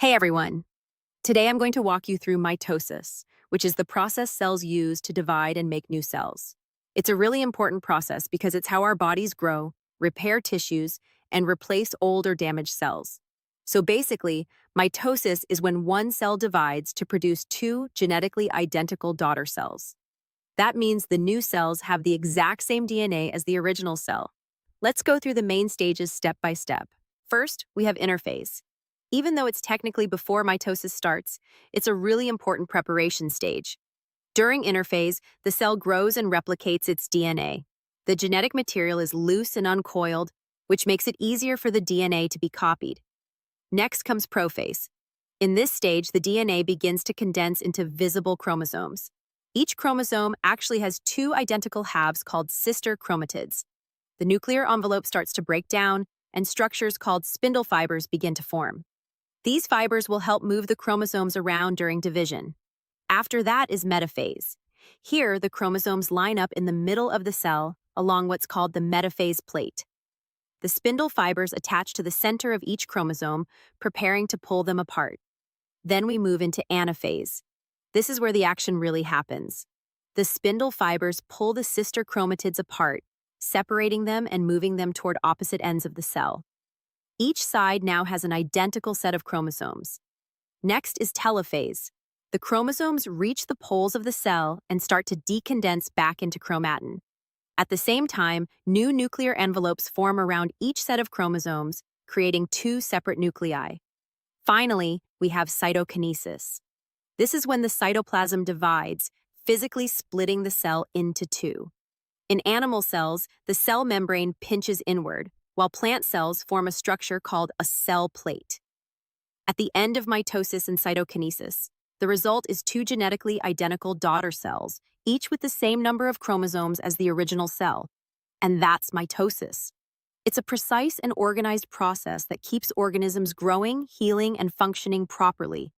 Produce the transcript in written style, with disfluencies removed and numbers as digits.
Hey everyone! Today I'm going to walk you through mitosis, which is the process cells use to divide and make new cells. It's a really important process because it's how our bodies grow, repair tissues, and replace old or damaged cells. So basically, mitosis is when one cell divides to produce two genetically identical daughter cells. That means the new cells have the exact same DNA as the original cell. Let's go through the main stages step by step. First, we have interphase. Even though it's technically before mitosis starts, it's a really important preparation stage. During interphase, the cell grows and replicates its DNA. The genetic material is loose and uncoiled, which makes it easier for the DNA to be copied. Next comes prophase. In this stage, the DNA begins to condense into visible chromosomes. Each chromosome actually has two identical halves called sister chromatids. The nuclear envelope starts to break down, and structures called spindle fibers begin to form. These fibers will help move the chromosomes around during division. After that is metaphase. Here, the chromosomes line up in the middle of the cell along what's called the metaphase plate. The spindle fibers attach to the center of each chromosome, preparing to pull them apart. Then we move into anaphase. This is where the action really happens. The spindle fibers pull the sister chromatids apart, separating them and moving them toward opposite ends of the cell. Each side now has an identical set of chromosomes. Next is telophase. The chromosomes reach the poles of the cell and start to decondense back into chromatin. At the same time, new nuclear envelopes form around each set of chromosomes, creating two separate nuclei. Finally, we have cytokinesis. This is when the cytoplasm divides, physically splitting the cell into two. In animal cells, the cell membrane pinches inward, while plant cells form a structure called a cell plate. At the end of mitosis and cytokinesis, the result is two genetically identical daughter cells, each with the same number of chromosomes as the original cell. And that's mitosis. It's a precise and organized process that keeps organisms growing, healing, and functioning properly.